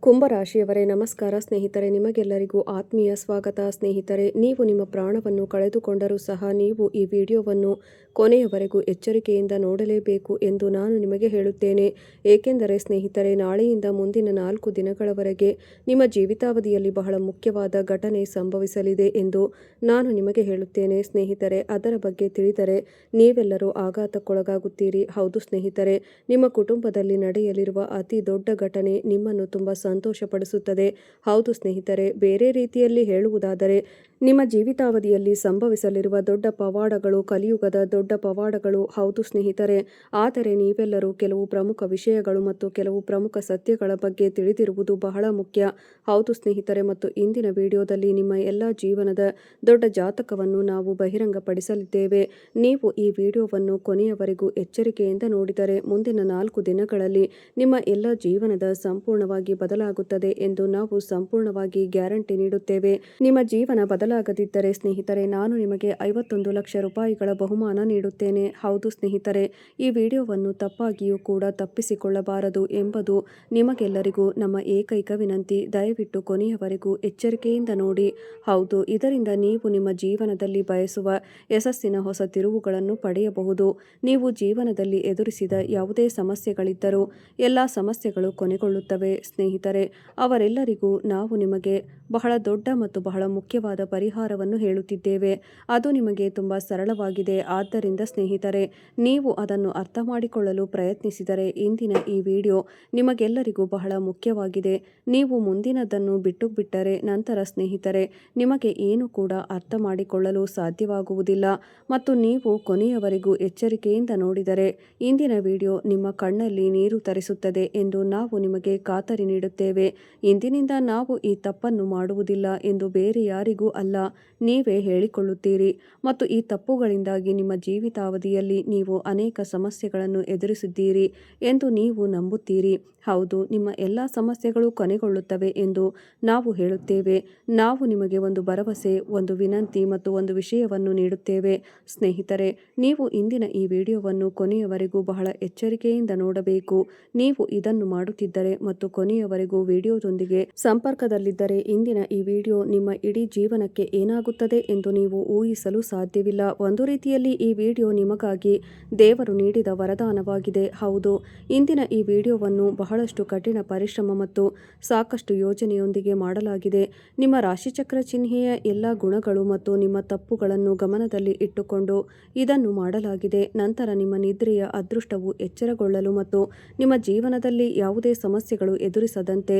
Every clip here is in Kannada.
ಕುಂಭರಾಶಿಯವರೇ ನಮಸ್ಕಾರ ಸ್ನೇಹಿತರೆ, ನಿಮಗೆಲ್ಲರಿಗೂ ಆತ್ಮೀಯ ಸ್ವಾಗತ. ಸ್ನೇಹಿತರೆ, ನೀವು ನಿಮ್ಮ ಪ್ರಾಣವನ್ನು ಕಳೆದುಕೊಂಡರೂ ಸಹ ನೀವು ಈ ವಿಡಿಯೋವನ್ನು ಕೊನೆಯವರೆಗೂ ಎಚ್ಚರಿಕೆಯಿಂದ ನೋಡಲೇಬೇಕು ಎಂದು ನಾನು ನಿಮಗೆ ಹೇಳುತ್ತೇನೆ. ಏಕೆಂದರೆ ಸ್ನೇಹಿತರೆ, ನಾಳೆಯಿಂದ ಮುಂದಿನ 4 ದಿನಗಳವರೆಗೆ ನಿಮ್ಮ ಜೀವಿತಾವಧಿಯಲ್ಲಿ ಬಹಳ ಮುಖ್ಯವಾದ ಘಟನೆ ಸಂಭವಿಸಲಿದೆ ಎಂದು ನಾನು ನಿಮಗೆ ಹೇಳುತ್ತೇನೆ. ಸ್ನೇಹಿತರೆ, ಅದರ ಬಗ್ಗೆ ತಿಳಿದರೆ ನೀವೆಲ್ಲರೂ ಆಘಾತಕ್ಕೊಳಗಾಗುತ್ತೀರಿ. ಹೌದು ಸ್ನೇಹಿತರೆ, ನಿಮ್ಮ ಕುಟುಂಬದಲ್ಲಿ ನಡೆಯಲಿರುವ ಅತಿ ದೊಡ್ಡ ಘಟನೆ ನಿಮ್ಮನ್ನು ತುಂಬ ಸಂತೋಷಪಡಿಸುತ್ತದೆ. ಹೌದು ಸ್ನೇಹಿತರೆ, ಬೇರೆ ರೀತಿಯಲ್ಲಿ ಹೇಳುವುದಾದರೆ ನಿಮ್ಮ ಜೀವಿತಾವಧಿಯಲ್ಲಿ ಸಂಭವಿಸಲಿರುವ ದೊಡ್ಡ ಪವಾಡಗಳು ಕಲಿಯುಗದ ದೊಡ್ಡ ಪವಾಡಗಳು. ಹೌದು ಸ್ನೇಹಿತರೆ, ಆದರೆ ನೀವೆಲ್ಲರೂ ಕೆಲವು ಪ್ರಮುಖ ವಿಷಯಗಳು ಮತ್ತು ಕೆಲವು ಪ್ರಮುಖ ಸತ್ಯಗಳ ಬಗ್ಗೆ ತಿಳಿದಿರುವುದು ಬಹಳ ಮುಖ್ಯ. ಹೌದು ಸ್ನೇಹಿತರೆ, ಮತ್ತು ಇಂದಿನ ವಿಡಿಯೋದಲ್ಲಿ ನಿಮ್ಮ ಎಲ್ಲ ಜೀವನದ ದೊಡ್ಡ ಜಾತಕವನ್ನು ನಾವು ಬಹಿರಂಗಪಡಿಸಲಿದ್ದೇವೆ. ನೀವು ಈ ವಿಡಿಯೋವನ್ನು ಕೊನೆಯವರೆಗೂ ಎಚ್ಚರಿಕೆಯಿಂದ ನೋಡಿದರೆ ಮುಂದಿನ 4 ದಿನಗಳಲ್ಲಿ ನಿಮ್ಮ ಎಲ್ಲ ಜೀವನದ ಸಂಪೂರ್ಣವಾಗಿ ಬದಲಾಗುತ್ತದೆ ಎಂದು ನಾವು ಸಂಪೂರ್ಣವಾಗಿ ಗ್ಯಾರಂಟಿ ನೀಡುತ್ತೇವೆ. ನಿಮ್ಮ ಜೀವನ ಬದಲಾಗದಿದ್ದರೆ ಸ್ನೇಹಿತರೆ, ನಾನು ನಿಮಗೆ 51 ಲಕ್ಷ ರೂಪಾಯಿಗಳ ಬಹುಮಾನ ನೀಡುತ್ತೇನೆ. ಹೌದು ಸ್ನೇಹಿತರೆ, ಈ ವಿಡಿಯೋವನ್ನು ತಪ್ಪಾಗಿಯೂ ಕೂಡ ತಪ್ಪಿಸಿಕೊಳ್ಳಬಾರದು ಎಂಬುದು ನಿಮಗೆಲ್ಲರಿಗೂ ನಮ್ಮ ಏಕೈಕ ವಿನಂತಿ. ದಯವಿಟ್ಟು ಕೊನೆಯವರೆಗೂ ಎಚ್ಚರಿಕೆಯಿಂದ ನೋಡಿ. ಹೌದು, ಇದರಿಂದ ನೀವು ನಿಮ್ಮ ಜೀವನದಲ್ಲಿ ಬಯಸುವ ಯಶಸ್ಸಿನ ಹೊಸ ತಿರುವುಗಳನ್ನು ಪಡೆಯಬಹುದು. ನೀವು ಜೀವನದಲ್ಲಿ ಎದುರಿಸಿದ ಯಾವುದೇ ಸಮಸ್ಯೆಗಳಿದ್ದರೂ ಎಲ್ಲ ಸಮಸ್ಯೆಗಳು ಕೊನೆಗೊಳ್ಳುತ್ತವೆ. ಸ್ನೇಹಿತರೆ, ಅವರೆಲ್ಲರಿಗೂ ನಾವು ನಿಮಗೆ ಬಹಳ ದೊಡ್ಡ ಮತ್ತು ಬಹಳ ಮುಖ್ಯವಾದ ಪರಿಹಾರವನ್ನು ಹೇಳುತ್ತಿದ್ದೇವೆ. ಅದು ನಿಮಗೆ ತುಂಬ ಸರಳವಾಗಿದೆ. ಆದ್ದರಿಂದ ಸ್ನೇಹಿತರೆ, ನೀವು ಅದನ್ನು ಅರ್ಥ ಮಾಡಿಕೊಳ್ಳಲು ಪ್ರಯತ್ನಿಸಿದರೆ ಇಂದಿನ ಈ ವಿಡಿಯೋ ನಿಮಗೆಲ್ಲರಿಗೂ ಬಹಳ ಮುಖ್ಯವಾಗಿದೆ. ನೀವು ಮುಂದಿನದನ್ನು ಬಿಟ್ಟರೆ ನಂತರ ಸ್ನೇಹಿತರೆ, ನಿಮಗೆ ಏನು ಕೂಡ ಅರ್ಥ ಮಾಡಿಕೊಳ್ಳಲು ಸಾಧ್ಯವಾಗುವುದಿಲ್ಲ. ಮತ್ತು ನೀವು ಕೊನೆಯವರೆಗೂ ಎಚ್ಚರಿಕೆಯಿಂದ ನೋಡಿದರೆ ಇಂದಿನ ವಿಡಿಯೋ ನಿಮ್ಮ ಕಣ್ಣಲ್ಲಿ ನೀರು ತರಿಸುತ್ತದೆ ಎಂದು ನಾವು ನಿಮಗೆ ಖಾತರಿ ನೀಡುತ್ತೇವೆ. ಇಂದಿನಿಂದ ನಾವು ಈ ತಪ್ಪನ್ನು ಮಾಡುವುದಿಲ್ಲ ಎಂದು ಬೇರೆ ಯಾರಿಗೂ ಅಲ್ಲ, ನೀವೇ ಹೇಳಿಕೊಳ್ಳುತ್ತೀರಿ. ಮತ್ತು ಈ ತಪ್ಪುಗಳಿಂದಾಗಿ ನಿಮ್ಮ ಜೀವಿತಾವಧಿಯಲ್ಲಿ ನೀವು ಅನೇಕ ಸಮಸ್ಯೆಗಳನ್ನು ಎದುರಿಸಿದ್ದೀರಿ ಎಂದು ನೀವು ನಂಬುತ್ತೀರಿ. ಹೌದು, ನಿಮ್ಮ ಎಲ್ಲ ಸಮಸ್ಯೆಗಳು ಕೊನೆಗೊಳ್ಳುತ್ತವೆ ಎಂದು ನಾವು ಹೇಳುತ್ತೇವೆ. ನಾವು ನಿಮಗೆ ಒಂದು ಭರವಸೆ, ಒಂದು ವಿನಂತಿ ಮತ್ತು ಒಂದು ವಿಷಯವನ್ನು ನೀಡುತ್ತೇವೆ. ಸ್ನೇಹಿತರೆ, ನೀವು ಇಂದಿನ ಈ ವಿಡಿಯೋವನ್ನು ಕೊನೆಯವರೆಗೂ ಬಹಳ ಎಚ್ಚರಿಕೆಯಿಂದ ನೋಡಬೇಕು. ನೀವು ಇದನ್ನು ಮಾಡುತ್ತಿದ್ದರೆ ಮತ್ತು ಕೊನೆಯವರೆಗೂ ವಿಡಿಯೋದೊಂದಿಗೆ ಸಂಪರ್ಕದಲ್ಲಿದ್ದರೆ ಇಂದಿನ ಈ ವಿಡಿಯೋ ನಿಮ್ಮ ಇಡೀ ಜೀವನಕ್ಕೆ ಏನಾಗುತ್ತದೆ ಎಂದು ನೀವು ಊಹಿಸಲು ಸಾಧ್ಯವಿಲ್ಲ. ಒಂದು ರೀತಿಯಲ್ಲಿ ಈ ವಿಡಿಯೋ ನಿಮಗಾಗಿ ದೇವರು ನೀಡಿದ ವರದಾನವಾಗಿದೆ. ಹೌದು, ಇಂದಿನ ಈ ವಿಡಿಯೋವನ್ನು ಬಹಳಷ್ಟು ಕಠಿಣ ಪರಿಶ್ರಮ ಮತ್ತು ಸಾಕಷ್ಟು ಯೋಜನೆಯೊಂದಿಗೆ ಮಾಡಲಾಗಿದೆ. ನಿಮ್ಮ ರಾಶಿಚಕ್ರ ಚಿಹ್ನೆಯ ಎಲ್ಲ ಗುಣಗಳು ಮತ್ತು ನಿಮ್ಮ ತಪ್ಪುಗಳನ್ನು ಗಮನದಲ್ಲಿ ಇಟ್ಟುಕೊಂಡು ಇದನ್ನು ಮಾಡಲಾಗಿದೆ. ನಂತರ ನಿಮ್ಮ ನಿದ್ರೆಯ ಅದೃಷ್ಟವು ಎಚ್ಚರಗೊಳ್ಳಲು ಮತ್ತು ನಿಮ್ಮ ಜೀವನದಲ್ಲಿ ಯಾವುದೇ ಸಮಸ್ಯೆಗಳು ಎದುರಿಸದಂತೆ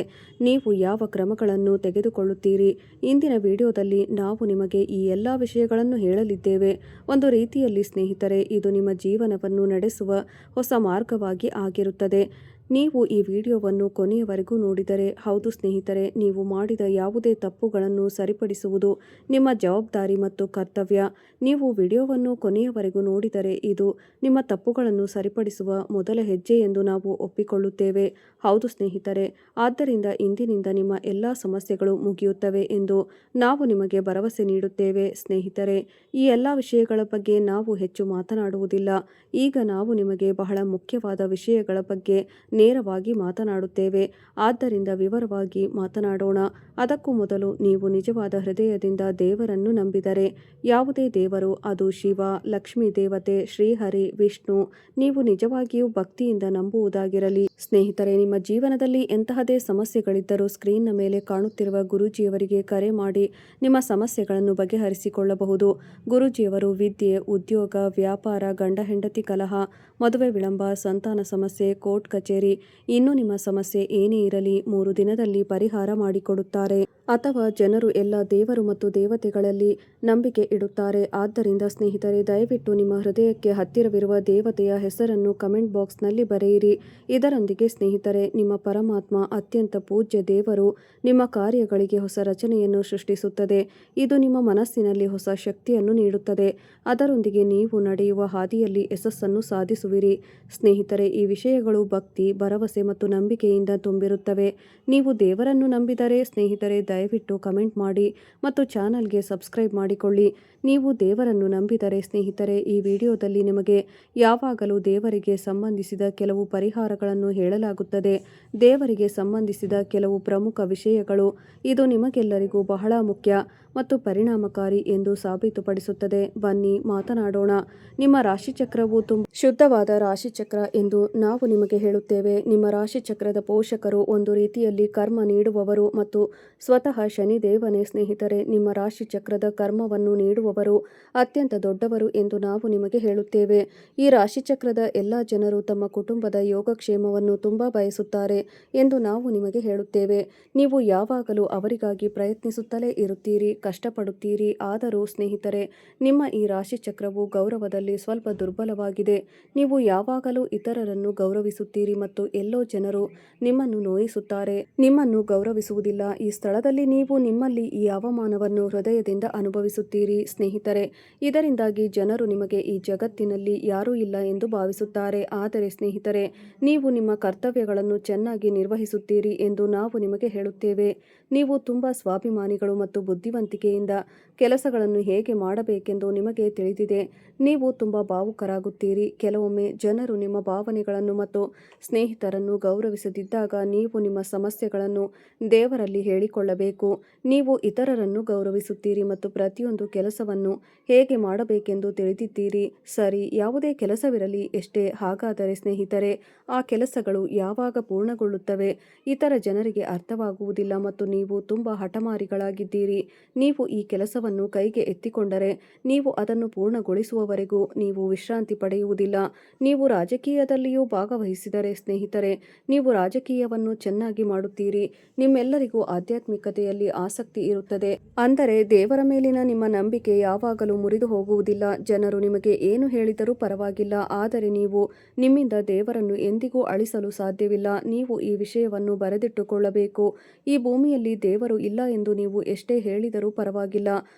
ನೀವು ಯಾವ ಕ್ರಮಗಳನ್ನು ತೆಗೆದುಕೊಳ್ಳುತ್ತೀರಿ. ಇಂದಿನ ವಿಡಿಯೋದಲ್ಲಿ ನಾವು ನಿಮಗೆ ಈ ಎಲ್ಲ ವಿಷಯಗಳನ್ನು ಹೇಳಲಿದ್ದೇವೆ. ಒಂದು ರೀತಿಯಲ್ಲಿ ಸ್ನೇಹಿತರೆ, ಇದು ನಿಮ್ಮ ಜೀವನವನ್ನು ನಡೆಸುವ ಹೊಸ ಮಾರ್ಗವಾಗಿ ಆಗಿರುತ್ತದೆ. ನೀವು ಈ ವಿಡಿಯೋವನ್ನು ಕೊನೆಯವರೆಗೂ ನೋಡಿದರೆ, ಹೌದು ಸ್ನೇಹಿತರೆ, ನೀವು ಮಾಡಿದ ಯಾವುದೇ ತಪ್ಪುಗಳನ್ನು ಸರಿಪಡಿಸುವುದು ನಿಮ್ಮ ಜವಾಬ್ದಾರಿ ಮತ್ತು ಕರ್ತವ್ಯ. ನೀವು ವಿಡಿಯೋವನ್ನು ಕೊನೆಯವರೆಗೂ ನೋಡಿದರೆ ಇದು ನಿಮ್ಮ ತಪ್ಪುಗಳನ್ನು ಸರಿಪಡಿಸುವ ಮೊದಲ ಹೆಜ್ಜೆ ಎಂದು ನಾವು ಒಪ್ಪಿಕೊಳ್ಳುತ್ತೇವೆ. ಹೌದು ಸ್ನೇಹಿತರೆ, ಆದ್ದರಿಂದ ಇಂದಿನಿಂದ ನಿಮ್ಮ ಎಲ್ಲ ಸಮಸ್ಯೆಗಳು ಮುಗಿಯುತ್ತವೆ ಎಂದು ನಾವು ನಿಮಗೆ ಭರವಸೆ ನೀಡುತ್ತೇವೆ. ಸ್ನೇಹಿತರೆ, ಈ ಎಲ್ಲ ವಿಷಯಗಳ ಬಗ್ಗೆ ನಾವು ಹೆಚ್ಚು ಮಾತನಾಡುವುದಿಲ್ಲ. ಈಗ ನಾವು ನಿಮಗೆ ಬಹಳ ಮುಖ್ಯವಾದ ವಿಷಯಗಳ ಬಗ್ಗೆ ನೇರವಾಗಿ ಮಾತನಾಡುತ್ತೇವೆ. ಆದ್ದರಿಂದ ವಿವರವಾಗಿ ಮಾತನಾಡೋಣ. ಅದಕ್ಕೂ ಮೊದಲು ನೀವು ನಿಜವಾದ ಹೃದಯದಿಂದ ದೇವರನ್ನು ನಂಬಿದರೆ, ಯಾವುದೇ ದೇವರು, ಅದು ಶಿವ, ಲಕ್ಷ್ಮೀ ದೇವತೆ, ಶ್ರೀಹರಿ, ವಿಷ್ಣು, ನೀವು ನಿಜವಾಗಿಯೂ ಭಕ್ತಿಯಿಂದ ನಂಬುವುದಾಗಿರಲಿ. ಸ್ನೇಹಿತರೆ, ನಿಮ್ಮ ಜೀವನದಲ್ಲಿ ಎಂತಹದೇ ಸಮಸ್ಯೆಗಳಿದ್ದರೂ ಸ್ಕ್ರೀನ್ನ ಮೇಲೆ ಕಾಣುತ್ತಿರುವ ಗುರೂಜಿಯವರಿಗೆ ಕರೆ ಮಾಡಿ ನಿಮ್ಮ ಸಮಸ್ಯೆಗಳನ್ನು ಬಗೆಹರಿಸಿಕೊಳ್ಳಬಹುದು. ಗುರೂಜಿಯವರು ವಿದ್ಯೆ, ಉದ್ಯೋಗ, ವ್ಯಾಪಾರ, ಗಂಡ ಹೆಂಡತಿ ಕಲಹ, ಮದುವೆ ವಿಳಂಬ, ಸಂತಾನ ಸಮಸ್ಯೆ, ಕೋರ್ಟ್ ಕಚೇರಿ, ಇನ್ನು ನಿಮ್ಮ ಸಮಸ್ಯೆ ಏನೇ ಇರಲಿ 3 ದಿನದಲ್ಲಿ ಪರಿಹಾರ ಮಾಡಿಕೊಡುತ್ತಾರೆ. ಅಥವಾ ಜನರು ಎಲ್ಲ ದೇವರು ಮತ್ತು ದೇವತೆಗಳಲ್ಲಿ ನಂಬಿಕೆ ಇಡುತ್ತಾರೆ. ಆದ್ದರಿಂದ ಸ್ನೇಹಿತರೆ, ದಯವಿಟ್ಟು ನಿಮ್ಮ ಹೃದಯಕ್ಕೆ ಹತ್ತಿರವಿರುವ ದೇವತೆಯ ಹೆಸರನ್ನು ಕಮೆಂಟ್ ಬಾಕ್ಸ್ನಲ್ಲಿ ಬರೆಯಿರಿ. ಇದರೊಂದಿಗೆ ಸ್ನೇಹಿತರೆ, ನಿಮ್ಮ ಪರಮಾತ್ಮ ಅತ್ಯಂತ ಪೂಜ್ಯ ದೇವರು ನಿಮ್ಮ ಕಾರ್ಯಗಳಿಗೆ ಹೊಸ ರಚನೆಯನ್ನು ಸೃಷ್ಟಿಸುತ್ತದೆ. ಇದು ನಿಮ್ಮ ಮನಸ್ಸಿನಲ್ಲಿ ಹೊಸ ಶಕ್ತಿಯನ್ನು ನೀಡುತ್ತದೆ. ಅದರೊಂದಿಗೆ ನೀವು ನಡೆಯುವ ಹಾದಿಯಲ್ಲಿ ಯಶಸ್ಸನ್ನು ಸಾಧಿಸುವಿರಿ. ಸ್ನೇಹಿತರೆ, ಈ ವಿಷಯಗಳು ಭಕ್ತಿ, ಭರವಸೆ ಮತ್ತು ನಂಬಿಕೆಯಿಂದ ತುಂಬಿರುತ್ತವೆ. ನೀವು ದೇವರನ್ನು ನಂಬಿದರೆ ಸ್ನೇಹಿತರೆ, ದಯವಿಟ್ಟು ಕಮೆಂಟ್ ಮಾಡಿ ಮತ್ತು ಚಾನಲ್ಗೆ ಸಬ್ಸ್ಕ್ರೈಬ್ ಮಾಡಿಕೊಳ್ಳಿ. ನೀವು ದೇವರನ್ನು ನಂಬಿದರೆ ಸ್ನೇಹಿತರೆ, ಈ ವಿಡಿಯೋದಲ್ಲಿ ನಿಮಗೆ ಯಾವಾಗಲೂ ದೇವರಿಗೆ ಸಂಬಂಧಿಸಿದ ಕೆಲವು ಪರಿಹಾರಗಳನ್ನು ಹೇಳಲಾಗುತ್ತದೆ. ದೇವರಿಗೆ ಸಂಬಂಧಿಸಿದ ಕೆಲವು ಪ್ರಮುಖ ವಿಷಯಗಳು ಇದು ನಿಮಗೆಲ್ಲರಿಗೂ ಬಹಳ ಮುಖ್ಯ ಮತ್ತು ಪರಿಣಾಮಕಾರಿ ಎಂದು ಸಾಬೀತುಪಡಿಸುತ್ತದೆ. ಬನ್ನಿ ಮಾತನಾಡೋಣ. ನಿಮ್ಮ ರಾಶಿಚಕ್ರವು ಶುದ್ಧವಾದ ರಾಶಿಚಕ್ರ ಎಂದು ನಾವು ನಿಮಗೆ ಹೇಳುತ್ತೇವೆ. ನಿಮ್ಮ ರಾಶಿಚಕ್ರದ ಪೋಷಕರು ಒಂದು ರೀತಿಯಲ್ಲಿ ಕರ್ಮ ನೀಡುವವರು ಮತ್ತು ಸ್ವತಃ ಶನಿದೇವನೇ. ಸ್ನೇಹಿತರೆ, ನಿಮ್ಮ ರಾಶಿಚಕ್ರದ ಕರ್ಮವನ್ನು ನೀಡುವವರು ಅತ್ಯಂತ ದೊಡ್ಡವರು ಎಂದು ನಾವು ನಿಮಗೆ ಹೇಳುತ್ತೇವೆ. ಈ ರಾಶಿಚಕ್ರದ ಎಲ್ಲ ಜನರು ತಮ್ಮ ಕುಟುಂಬದ ಯೋಗಕ್ಷೇಮವನ್ನು ತುಂಬಾ ಬಯಸುತ್ತಾರೆ ಎಂದು ನಾವು ನಿಮಗೆ ಹೇಳುತ್ತೇವೆ. ನೀವು ಯಾವಾಗಲೂ ಅವರಿಗಾಗಿ ಪ್ರಯತ್ನಿಸುತ್ತಲೇ ಇರುತ್ತೀರಿ, ಕಷ್ಟಪಡುತ್ತೀರಿ. ಆದರೂ ಸ್ನೇಹಿತರೆ, ನಿಮ್ಮ ಈ ರಾಶಿಚಕ್ರವು ಗೌರವದಲ್ಲಿ ಸ್ವಲ್ಪ ದುರ್ಬಲವಾಗಿದೆ. ನೀವು ಯಾವಾಗಲೂ ಇತರರನ್ನು ಗೌರವಿಸುತ್ತೀರಿ ಮತ್ತು ಎಲ್ಲೋ ಜನರು ನಿಮ್ಮನ್ನು ನೋಯಿಸುತ್ತಾರೆ, ನಿಮ್ಮನ್ನು ಗೌರವಿಸುವುದಿಲ್ಲ. ಈ ಸ್ಥಳದಲ್ಲಿ ನೀವು ನಿಮ್ಮಲ್ಲಿ ಈ ಅವಮಾನವನ್ನು ಹೃದಯದಿಂದ ಅನುಭವಿಸುತ್ತೀರಿ ಸ್ನೇಹಿತರೆ. ಇದರಿಂದಾಗಿ ಜನರು ನಿಮಗೆ ಈ ಜಗತ್ತಿನಲ್ಲಿ ಯಾರೂ ಇಲ್ಲ ಎಂದು ಭಾವಿಸುತ್ತಾರೆ. ಆದರೆ ಸ್ನೇಹಿತರೆ, ನೀವು ನಿಮ್ಮ ಕರ್ತವ್ಯಗಳನ್ನು ಚೆನ್ನಾಗಿ ನಿರ್ವಹಿಸುತ್ತೀರಿ ಎಂದು ನಾವು ನಿಮಗೆ ಹೇಳುತ್ತೇವೆ. ನೀವು ತುಂಬಾ ಸ್ವಾಭಿಮಾನಿಗಳು ಮತ್ತು ಬುದ್ಧಿವಂತಿಕೆಯಿಂದ ಕೆಲಸಗಳನ್ನು ಹೇಗೆ ಮಾಡಬೇಕೆಂದು ನಿಮಗೆ ತಿಳಿದಿದೆ. ನೀವು ತುಂಬಾ ಭಾವುಕರಾಗುತ್ತೀರಿ. ಕೆಲವೊಮ್ಮೆ ಜನರು ನಿಮ್ಮ ಭಾವನೆಗಳನ್ನು ಮತ್ತು ಸ್ನೇಹಿತರನ್ನು ಗೌರವಿಸದಿದ್ದಾಗ ನೀವು ನಿಮ್ಮ ಸಮಸ್ಯೆಗಳನ್ನು ದೇವರಲ್ಲಿ ಹೇಳಿಕೊಳ್ಳಬೇಕು. ನೀವು ಇತರರನ್ನು ಗೌರವಿಸುತ್ತೀರಿ ಮತ್ತು ಪ್ರತಿಯೊಂದು ಕೆಲಸವನ್ನು ಹೇಗೆ ಮಾಡಬೇಕೆಂದು ತಿಳಿದಿದ್ದೀರಿ. ಸರಿ, ಯಾವುದೇ ಕೆಲಸವಿರಲಿ ಎಷ್ಟೇ. ಹಾಗಾದರೆ ಸ್ನೇಹಿತರೆ, ಆ ಕೆಲಸಗಳು ಯಾವಾಗ ಪೂರ್ಣಗೊಳ್ಳುತ್ತವೆ ಇತರ ಜನರಿಗೆ ಅರ್ಥವಾಗುವುದಿಲ್ಲ ಮತ್ತು ನೀವು ತುಂಬಾ ಹಠಮಾರಿಗಳಾಗಿದ್ದೀರಿ. ನೀವು ಈ ಕೆಲಸವನ್ನು ಕೈಗೆ ಎತ್ತಿಕೊಂಡರೆ ನೀವು ಅದನ್ನು ಪೂರ್ಣಗೊಳಿಸುವವರೆಗೂ ನೀವು ವಿಶ್ರಾಂತಿ ಪಡೆಯುವುದಿಲ್ಲ. ನೀವು ರಾಜಕೀಯದಲ್ಲಿಯೂ ಭಾಗವಹಿಸಿದರೆ ಸ್ನೇಹಿತರೆ, ನೀವು ರಾಜಕೀಯವನ್ನು ಚೆನ್ನಾಗಿ ಮಾಡುತ್ತೀರಿ. ನಿಮ್ಮೆಲ್ಲರಿಗೂ ಆಧ್ಯಾತ್ಮಿಕತೆಯಲ್ಲಿ ಆಸಕ್ತಿ ಇರುತ್ತದೆ. ಅಂದರೆ ದೇವರ ಮೇಲಿನ ನಿಮ್ಮ ನಂಬಿಕೆ ಯಾವಾಗಲೂ ಮುರಿದು ಹೋಗುವುದಿಲ್ಲ. ಜನರು ನಿಮಗೆ ಏನು ಹೇಳಿದರೂ ಪರವಾಗಿಲ್ಲ, ಆದರೆ ನೀವು ನಿಮ್ಮಿಂದ ದೇವರನ್ನು ಎಂದಿಗೂ ಅಳಿಸಲು ಸಾಧ್ಯವಿಲ್ಲ. ನೀವು ಈ ವಿಷಯವನ್ನು ಬರೆದಿಟ್ಟುಕೊಳ್ಳಬೇಕು. ಈ ಭೂಮಿಯಲ್ಲಿ ದೇವರು ಇಲ್ಲ ಎಂದು ನೀವು ಎಷ್ಟೇ ಹೇಳಿದರೂ ಪರವಾಗಿಲ್ಲ,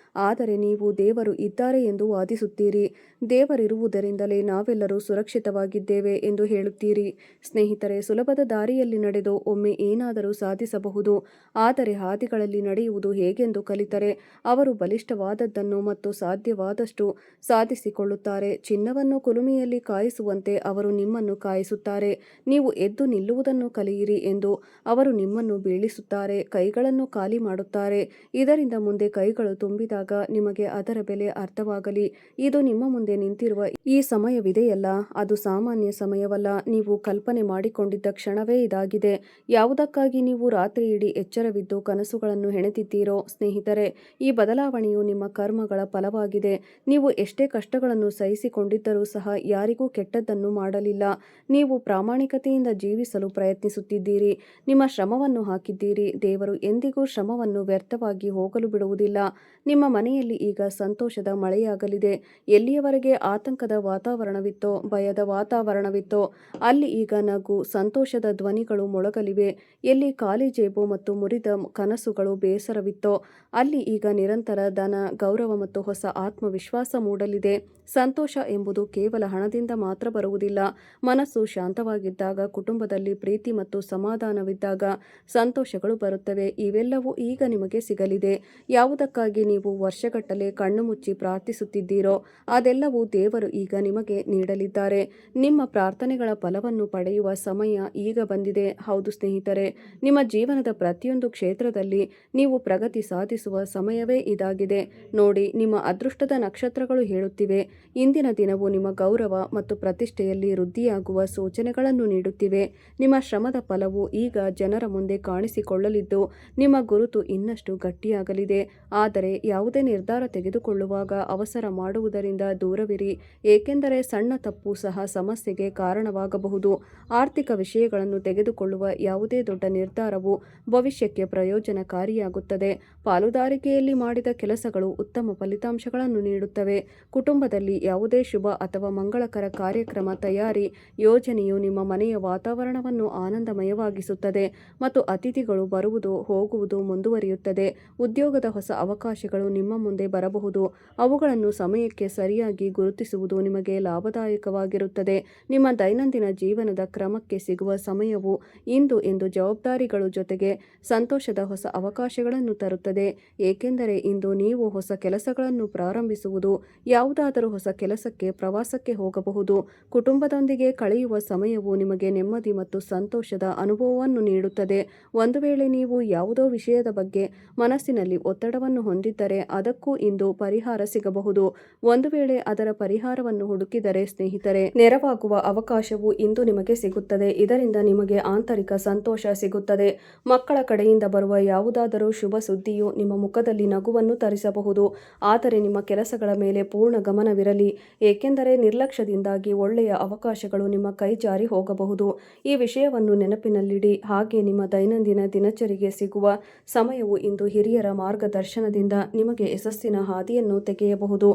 ಆದರೆ ನೀವು ದೇವರು ಇದ್ದಾರೆ ಎಂದು ವಾದಿಸುತ್ತೀರಿ. ದೇವರಿರುವುದರಿಂದಲೇ ನಾವೆಲ್ಲರೂ ಸುರಕ್ಷಿತವಾಗಿದ್ದೇವೆ ಎಂದು ಹೇಳುತ್ತೀರಿ. ಸ್ನೇಹಿತರೆ, ಸುಲಭದ ದಾರಿಯಲ್ಲಿ ನಡೆದು ಒಮ್ಮೆ ಏನಾದರೂ ಸಾಧಿಸಬಹುದು, ಆದರೆ ಹಾದಿಗಳಲ್ಲಿ ನಡೆಯುವುದು ಹೇಗೆಂದು ಕಲಿತರೆ ಅವರು ಬಲಿಷ್ಠವಾದದ್ದನ್ನು ಮತ್ತು ಸಾಧ್ಯವಾದಷ್ಟು ಸಾಧಿಸಿಕೊಳ್ಳುತ್ತಾರೆ. ಚಿನ್ನವನ್ನು ಕುಲುಮೆಯಲ್ಲಿ ಕಾಯಿಸುವಂತೆ ಅವರು ನಿಮ್ಮನ್ನು ಕಾಯಿಸುತ್ತಾರೆ. ನೀವು ಎದ್ದು ನಿಲ್ಲುವುದನ್ನು ಕಲಿಯಿರಿ ಎಂದು ಅವರು ನಿಮ್ಮನ್ನು ಬೀಳಿಸುತ್ತಾರೆ, ಕೈಗಳನ್ನು ಖಾಲಿ ಮಾಡುತ್ತಾರೆ. ಇದರಿಂದ ಮುಂದೆ ಕೈಗಳು ತುಂಬಿದಾಗ ನಿಮಗೆ ಅದರ ಬೆಲೆ ಅರ್ಥವಾಗಲಿ. ಇದು ನಿಮ್ಮ ಮುಂದೆ ನಿಂತಿರುವ ಈ ಸಮಯವಿದೆಯಲ್ಲ, ಅದು ಸಾಮಾನ್ಯ ಸಮಯವಲ್ಲ. ನೀವು ಕಲ್ಪನೆ ಮಾಡಿಕೊಂಡಿದ್ದ ಕ್ಷಣವೇ ಇದಾಗಿದೆ. ಯಾವುದಕ್ಕಾಗಿ ನೀವು ರಾತ್ರಿಯಿಡೀ ಎಚ್ಚರವಿದ್ದು ಕನಸುಗಳನ್ನು ಹೆಣೆದಿದ್ದೀರೋ ಸ್ನೇಹಿತರೆ, ಈ ಬದಲಾವಣೆಯು ನಿಮ್ಮ ಕರ್ಮಗಳ ಫಲವಾಗಿದೆ. ನೀವು ಎಷ್ಟೇ ಕಷ್ಟಗಳನ್ನು ಸಹಿಸಿಕೊಂಡಿದ್ದರೂ ಸಹ ಯಾರಿಗೂ ಕೆಟ್ಟದ್ದನ್ನು ಮಾಡಲಿಲ್ಲ. ನೀವು ಪ್ರಾಮಾಣಿಕತೆಯಿಂದ ಜೀವಿಸಲು ಪ್ರಯತ್ನಿಸುತ್ತಿದ್ದೀರಿ. ನಿಮ್ಮ ಶ್ರಮವನ್ನು ಹಾಕಿದ್ದೀರಿ. ದೇವರು ಎಂದಿಗೂ ಶ್ರಮವನ್ನು ವ್ಯರ್ಥವಾಗಿ ಹೋಗಲು ಬಿಡುವುದಿಲ್ಲ. ನಿಮ್ಮ ಮನೆಯಲ್ಲಿ ಈಗ ಸಂತೋಷದ ಮಳೆಯಾಗಲಿದೆ. ಎಲ್ಲಿಯವರೆಗೆ ಆತಂಕದ ವಾತಾವರಣವಿತ್ತೋ, ಭಯದ ವಾತಾವರಣವಿತ್ತೋ, ಅಲ್ಲಿ ಈಗ ನಗು, ಸಂತೋಷದ ಧ್ವನಿಗಳು ಮೊಳಗಲಿವೆ. ಎಲ್ಲಿ ಖಾಲಿ ಜೇಬು ಮತ್ತು ಮುರಿದ ಕನಸುಗಳು ಬೇಸರವಿತ್ತೋ, ಅಲ್ಲಿ ಈಗ ನಿರಂತರ ಧನ, ಗೌರವ ಮತ್ತು ಹೊಸ ಆತ್ಮವಿಶ್ವಾಸ ಮೂಡಲಿದೆ. ಸಂತೋಷ ಎಂಬುದು ಕೇವಲ ಹಣದಿಂದ ಮಾತ್ರ ಬರುವುದಿಲ್ಲ. ಮನಸ್ಸು ಶಾಂತವಾಗಿದ್ದಾಗ, ಕುಟುಂಬದಲ್ಲಿ ಪ್ರೀತಿ ಮತ್ತು ಸಮಾಧಾನವಿದ್ದಾಗ ಸಂತೋಷಗಳು ಬರುತ್ತವೆ. ಇವೆಲ್ಲವೂ ಈಗ ನಿಮಗೆ ಸಿಗಲಿದೆ. ಯಾವುದಕ್ಕಾಗಿ ನೀವು ವರ್ಷಗಟ್ಟಲೆ ಕಣ್ಣು ಮುಚ್ಚಿ ಪ್ರಾರ್ಥಿಸುತ್ತಿದ್ದೀರೋ ಅದೆಲ್ಲವೂ ದೇವರು ಈಗ ನಿಮಗೆ ನೀಡಲಿದ್ದಾರೆ. ನಿಮ್ಮ ಪ್ರಾರ್ಥನೆಗಳ ಫಲವನ್ನು ಪಡೆಯುವ ಸಮಯ ಈಗ ಬಂದಿದೆ. ಹೌದು ಸ್ನೇಹಿತರೆ, ನಿಮ್ಮ ಜೀವನದ ಪ್ರತಿಯೊಂದು ಕ್ಷೇತ್ರದಲ್ಲಿ ನೀವು ಪ್ರಗತಿ ಸಾಧಿಸುವ ಸಮಯವೇ ಇದಾಗಿದೆ. ನೋಡಿ, ನಿಮ್ಮ ಅದೃಷ್ಟದ ನಕ್ಷತ್ರಗಳು ಹೇಳುತ್ತಿವೆ. ಇಂದಿನ ದಿನವು ನಿಮ್ಮ ಗೌರವ ಮತ್ತು ಪ್ರತಿಷ್ಠೆಯಲ್ಲಿ ವೃದ್ಧಿಯಾಗುವ ಸೂಚನೆಗಳನ್ನು ನೀಡುತ್ತಿವೆ. ನಿಮ್ಮ ಶ್ರಮದ ಫಲವು ಈಗ ಜನರ ಮುಂದೆ ಕಾಣಿಸಿಕೊಳ್ಳಲಿದ್ದು ನಿಮ್ಮ ಗುರುತು ಇನ್ನಷ್ಟು ಗಟ್ಟಿಯಾಗಲಿದೆ. ಆದರೆ ಯಾವುದೇ ನಿರ್ಧಾರ ತೆಗೆದುಕೊಳ್ಳುವಾಗ ಅವಸರ ಮಾಡುವುದರಿಂದ ದೂರವಿರಿ, ಏಕೆಂದರೆ ಸಣ್ಣ ತಪ್ಪು ಸಹ ಸಮಸ್ಯೆಗೆ ಕಾರಣವಾಗಬಹುದು. ಆರ್ಥಿಕ ವಿಷಯಗಳನ್ನು ತೆಗೆದುಕೊಳ್ಳುವ ಯಾವುದೇ ದೊಡ್ಡ ನಿರ್ಧಾರವು ಭವಿಷ್ಯಕ್ಕೆ ಪ್ರಯೋಜನಕಾರಿಯಾಗುತ್ತದೆ. ಪಾಲುದಾರಿಕೆಯಲ್ಲಿ ಮಾಡಿದ ಕೆಲಸಗಳು ಉತ್ತಮ ಫಲಿತಾಂಶಗಳನ್ನು ನೀಡುತ್ತವೆ. ಕುಟುಂಬದಲ್ಲಿ ಯಾವುದೇ ಶುಭ ಅಥವಾ ಮಂಗಳಕರ ಕಾರ್ಯಕ್ರಮ ತಯಾರಿ ಯೋಜನೆಯು ನಿಮ್ಮ ಮನೆಯ ವಾತಾವರಣವನ್ನು ಆನಂದಮಯವಾಗಿಸುತ್ತದೆ ಮತ್ತು ಅತಿಥಿಗಳು ಬರುವುದು ಹೋಗುವುದು ಮುಂದುವರಿಯುತ್ತದೆ. ಉದ್ಯೋಗದ ಹೊಸ ಅವಕಾಶಗಳು ನಿಮ್ಮ ಮುಂದೆ ಬರಬಹುದು. ಅವುಗಳನ್ನು ಸಮಯಕ್ಕೆ ಸರಿಯಾಗಿ ಗುರುತಿಸುವುದು ನಿಮಗೆ ಲಾಭದಾಯಕವಾಗಿರುತ್ತದೆ. ನಿಮ್ಮ ದೈನಂದಿನ ಜೀವನದ ಕ್ರಮಕ್ಕೆ ಸಿಗುವ ಸಮಯವು ಇಂದು ಎಂದು ಜವಾಬ್ದಾರಿಗಳು ಜೊತೆಗೆ ಸಂತೋಷದ ಹೊಸ ಹೊಸ ಅವಕಾಶಗಳನ್ನು ತರುತ್ತದೆ. ಏಕೆಂದರೆ ಇಂದು ನೀವು ಹೊಸ ಕೆಲಸಗಳನ್ನು ಪ್ರಾರಂಭಿಸುವುದು, ಯಾವುದಾದರೂ ಹೊಸ ಕೆಲಸಕ್ಕೆ, ಪ್ರವಾಸಕ್ಕೆ ಹೋಗಬಹುದು. ಕುಟುಂಬದೊಂದಿಗೆ ಕಳೆಯುವ ಸಮಯವು ನಿಮಗೆ ನೆಮ್ಮದಿ ಮತ್ತು ಸಂತೋಷದ ಅನುಭವವನ್ನು ನೀಡುತ್ತದೆ. ಒಂದು ವೇಳೆ ನೀವು ಯಾವುದೋ ವಿಷಯದ ಬಗ್ಗೆ ಮನಸ್ಸಿನಲ್ಲಿ ಒತ್ತಡವನ್ನು ಹೊಂದಿದ್ದರೆ ಅದಕ್ಕೂ ಇಂದು ಪರಿಹಾರ ಸಿಗಬಹುದು. ಒಂದು ವೇಳೆ ಅದರ ಪರಿಹಾರವನ್ನು ಹುಡುಕಿದರೆ ಸ್ನೇಹಿತರೆ, ನೆರವಾಗುವ ಅವಕಾಶವು ಇಂದು ನಿಮಗೆ ಸಿಗುತ್ತದೆ. ಇದರಿಂದ ನಿಮಗೆ ಆಂತರಿಕ ಸಂತೋಷ ಸಿಗುತ್ತದೆ. ಮಕ್ಕಳ ಕಡೆಯಿಂದ ಬರುವ ಯಾವುದಾದರೂ ಶುಭ ಸುದ್ದಿಯು ನಿಮ್ಮ ಮುಖದಲ್ಲಿ ನಗುವನ್ನು ತರಿಸಬಹುದು. ಆದರೆ ನಿಮ್ಮ ಕೆಲಸಗಳ ಮೇಲೆ ಪೂರ್ಣ ಗಮನವಿರಲಿ, ಏಕೆಂದರೆ ನಿರ್ಲಕ್ಷ್ಯದಿಂದಾಗಿ ಒಳ್ಳೆಯ ಅವಕಾಶಗಳು ನಿಮ್ಮ ಕೈ ಜಾರಿ ಹೋಗಬಹುದು. ಈ ವಿಷಯವನ್ನು ನೆನಪಿನಲ್ಲಿಡಿ. ಹಾಗೆ ನಿಮ್ಮ ದೈನಂದಿನ ದಿನಚರಿಗೆ ಸಿಗುವ ಸಮಯವು ಇಂದು ಹಿರಿಯರ ಮಾರ್ಗದರ್ಶನದಿಂದ ನಿಮಗೆ ಯಶಸ್ಸಿನ ಹಾದಿಯನ್ನು ತೆಗೆಯಬಹುದು.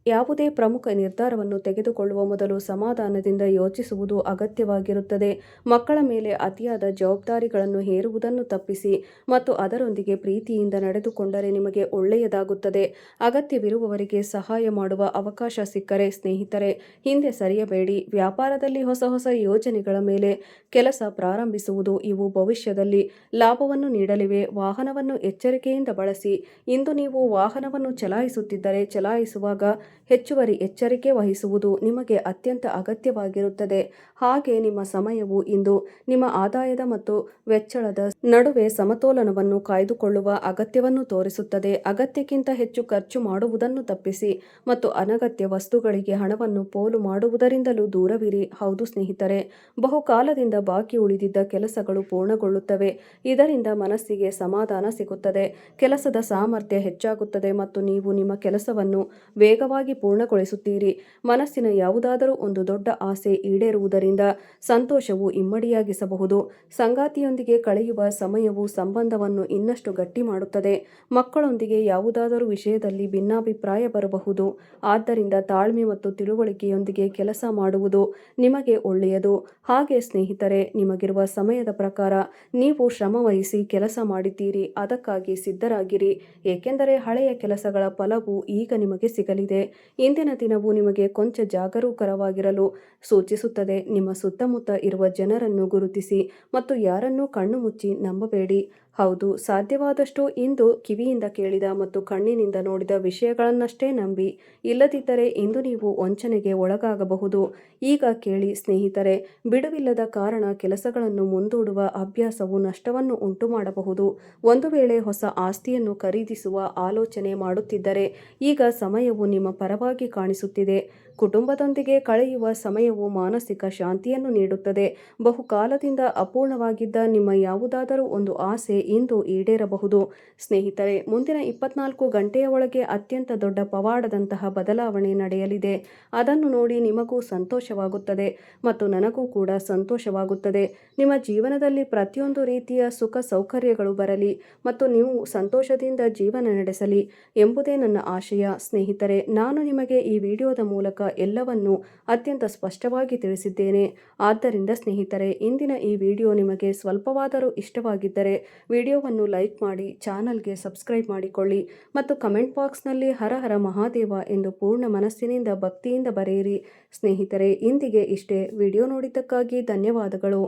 ಯಾವುದೇ ಪ್ರಮುಖ ನಿರ್ಧಾರವನ್ನು ತೆಗೆದುಕೊಳ್ಳುವ ಮೊದಲು ಸಮಾಧಾನದಿಂದ ಯೋಚಿಸುವುದು ಅಗತ್ಯವಾಗಿರುತ್ತದೆ. ಮಕ್ಕಳ ಮೇಲೆ ಅತಿಯಾದ ಜವಾಬ್ದಾರಿಗಳನ್ನು ಹೇರುವುದನ್ನು ತಪ್ಪಿಸಿ ಮತ್ತು ಅದರೊಂದಿಗೆ ಪ್ರೀತಿಯಿಂದ ನಡೆದುಕೊಂಡರೆ ನಿಮಗೆ ಒಳ್ಳೆಯದಾಗುತ್ತದೆ. ಅಗತ್ಯವಿರುವವರಿಗೆ ಸಹಾಯ ಮಾಡುವ ಅವಕಾಶ ಸಿಕ್ಕರೆ ಸ್ನೇಹಿತರೆ, ಹಿಂದೆ ಸರಿಯಬೇಡಿ. ವ್ಯಾಪಾರದಲ್ಲಿ ಹೊಸ ಹೊಸ ಯೋಜನೆಗಳ ಮೇಲೆ ಕೆಲಸ ಪ್ರಾರಂಭಿಸುವುದು, ಇವು ಭವಿಷ್ಯದಲ್ಲಿ ಲಾಭವನ್ನು ನೀಡಲಿವೆ. ವಾಹನವನ್ನು ಎಚ್ಚರಿಕೆಯಿಂದ ಬಳಸಿ. ಇಂದು ನೀವು ವಾಹನವನ್ನು ಚಲಾಯಿಸುವಾಗ ಹೆಚ್ಚುವರಿ ಎಚ್ಚರಿಕೆ ವಹಿಸುವುದು ನಿಮಗೆ ಅತ್ಯಂತ ಅಗತ್ಯವಾಗಿರುತ್ತದೆ. ಹಾಗೆ ನಿಮ್ಮ ಸಮಯವು ಇಂದು ನಿಮ್ಮ ಆದಾಯದ ಮತ್ತು ವೆಚ್ಚದ ನಡುವೆ ಸಮತೋಲನವನ್ನು ಕಾಯ್ದುಕೊಳ್ಳುವ ಅಗತ್ಯವನ್ನು ತೋರಿಸುತ್ತದೆ. ಅಗತ್ಯಕ್ಕಿಂತ ಹೆಚ್ಚು ಖರ್ಚು ಮಾಡುವುದನ್ನು ತಪ್ಪಿಸಿ ಮತ್ತು ಅನಗತ್ಯ ವಸ್ತುಗಳಿಗೆ ಹಣವನ್ನು ಪೋಲು ಮಾಡುವುದರಿಂದಲೂ ದೂರವಿರಿ. ಹೌದು ಸ್ನೇಹಿತರೆ, ಬಹುಕಾಲದಿಂದ ಬಾಕಿ ಉಳಿದಿದ್ದ ಕೆಲಸಗಳು ಪೂರ್ಣಗೊಳ್ಳುತ್ತವೆ. ಇದರಿಂದ ಮನಸ್ಸಿಗೆ ಸಮಾಧಾನ ಸಿಗುತ್ತದೆ, ಕೆಲಸದ ಸಾಮರ್ಥ್ಯ ಹೆಚ್ಚಾಗುತ್ತದೆ ಮತ್ತು ನೀವು ನಿಮ್ಮ ಕೆಲಸವನ್ನು ವೇಗವಾಗಿ ಪೂರ್ಣಗೊಳಿಸುತ್ತೀರಿ. ಮನಸ್ಸಿನ ಯಾವುದಾದರೂ ಒಂದು ದೊಡ್ಡ ಆಸೆ ಈಡೇರುವುದರಿಂದ ಸಂತೋಷವು ಇಮ್ಮಡಿಯಾಗಿಸಬಹುದು. ಸಂಗಾತಿಯೊಂದಿಗೆ ಕಳೆಯುವ ಸಮಯವು ಸಂಬಂಧವನ್ನು ಇನ್ನಷ್ಟು ಗಟ್ಟಿ ಮಾಡುತ್ತದೆ. ಮಕ್ಕಳೊಂದಿಗೆ ಯಾವುದಾದರೂ ವಿಷಯದಲ್ಲಿ ಭಿನ್ನಾಭಿಪ್ರಾಯ ಬರಬಹುದು. ಆದ್ದರಿಂದ ತಾಳ್ಮೆ ಮತ್ತು ತಿಳುವಳಿಕೆಯೊಂದಿಗೆ ಕೆಲಸ ಮಾಡುವುದು ನಿಮಗೆ ಒಳ್ಳೆಯದು. ಹಾಗೆ ಸ್ನೇಹಿತರೆ, ನಿಮಗಿರುವ ಸಮಯದ ಪ್ರಕಾರ ನೀವು ಶ್ರಮವಹಿಸಿ ಕೆಲಸ ಮಾಡಿದ್ದೀರಿ. ಅದಕ್ಕಾಗಿ ಸಿದ್ಧರಾಗಿರಿ, ಏಕೆಂದರೆ ಹಳೆಯ ಕೆಲಸಗಳ ಫಲವು ಈಗ ನಿಮಗೆ ಸಿಗಲಿದೆ. ಇಂದಿನ ದಿನವು ನಿಮಗೆ ಕೊಂಚ ಜಾಗರೂಕರಾಗಿರಲು ಸೂಚಿಸುತ್ತದೆ. ನಿಮ್ಮ ಸುತ್ತಮುತ್ತ ಇರುವ ಜನರನ್ನು ಗುರುತಿಸಿ ಮತ್ತು ಯಾರನ್ನೂ ಕಣ್ಣು ಮುಚ್ಚಿ ನಂಬಬೇಡಿ. ಹೌದು, ಸಾಧ್ಯವಾದಷ್ಟು ಇಂದು ಕಿವಿಯಿಂದ ಕೇಳಿದ ಮತ್ತು ಕಣ್ಣಿನಿಂದ ನೋಡಿದ ವಿಷಯಗಳನ್ನಷ್ಟೇ ನಂಬಿ. ಇಲ್ಲದಿದ್ದರೆ ಇಂದು ನೀವು ವಂಚನೆಗೆ ಒಳಗಾಗಬಹುದು. ಈಗ ಕೇಳಿ ಸ್ನೇಹಿತರೆ, ಬಿಡುವಿಲ್ಲದ ಕಾರಣ ಕೆಲಸಗಳನ್ನು ಮುಂದೂಡುವ ಅಭ್ಯಾಸವು ನಷ್ಟವನ್ನು ಉಂಟುಮಾಡಬಹುದು. ಒಂದು ವೇಳೆ ಹೊಸ ಆಸ್ತಿಯನ್ನು ಖರೀದಿಸುವ ಆಲೋಚನೆ ಮಾಡುತ್ತಿದ್ದರೆ ಈಗ ಸಮಯವು ನಿಮ್ಮ ಪರವಾಗಿ ಕಾಣಿಸುತ್ತಿದೆ. ಕುಟುಂಬದೊಂದಿಗೆ ಕಳೆಯುವ ಸಮಯವು ಮಾನಸಿಕ ಶಾಂತಿಯನ್ನು ನೀಡುತ್ತದೆ. ಬಹುಕಾಲದಿಂದ ಅಪೂರ್ಣವಾಗಿದ್ದ ನಿಮ್ಮ ಯಾವುದಾದರೂ ಒಂದು ಆಸೆ ಇಂದು ಈಡೇರಬಹುದು. ಸ್ನೇಹಿತರೆ, ಮುಂದಿನ 24 ಗಂಟೆಯ ಒಳಗೆ ಅತ್ಯಂತ ದೊಡ್ಡ ಪವಾಡದಂತಹ ಬದಲಾವಣೆ ನಡೆಯಲಿದೆ. ಅದನ್ನು ನೋಡಿ ನಿಮಗೂ ಸಂತೋಷವಾಗುತ್ತದೆ ಮತ್ತು ನನಗೂ ಕೂಡ ಸಂತೋಷವಾಗುತ್ತದೆ. ನಿಮ್ಮ ಜೀವನದಲ್ಲಿ ಪ್ರತಿಯೊಂದು ರೀತಿಯ ಸುಖ ಸೌಕರ್ಯಗಳು ಬರಲಿ ಮತ್ತು ನೀವು ಸಂತೋಷದಿಂದ ಜೀವನ ನಡೆಸಲಿ ಎಂಬುದೇ ನನ್ನ ಆಶಯ. ಸ್ನೇಹಿತರೆ, ನಾನು ನಿಮಗೆ ಈ ವಿಡಿಯೋದ ಮೂಲಕ ಎಲ್ಲವನ್ನೂ ಅತ್ಯಂತ ಸ್ಪಷ್ಟವಾಗಿ ತಿಳಿಸಿದ್ದೇನೆ. ಆದ್ದರಿಂದ ಸ್ನೇಹಿತರೆ, ಇಂದಿನ ಈ ವಿಡಿಯೋ ನಿಮಗೆ ಸ್ವಲ್ಪವಾದರೂ ಇಷ್ಟವಾಗಿದ್ದರೆ ವಿಡಿಯೋವನ್ನು ಲೈಕ್ ಮಾಡಿ, ಚಾನಲ್ಗೆ ಸಬ್ಸ್ಕ್ರೈಬ್ ಮಾಡಿಕೊಳ್ಳಿ ಮತ್ತು ಕಮೆಂಟ್ ಬಾಕ್ಸ್ನಲ್ಲಿ ಹರ ಹರ ಮಹಾದೇವ ಎಂದು ಪೂರ್ಣ ಮನಸ್ಸಿನಿಂದ ಭಕ್ತಿಯಿಂದ ಬರೆಯಿರಿ. ಸ್ನೇಹಿತರೆ, ಇಂದಿಗೆ ಇಷ್ಟೇ. ವಿಡಿಯೋ ನೋಡಿದ್ದಕ್ಕಾಗಿ ಧನ್ಯವಾದಗಳು.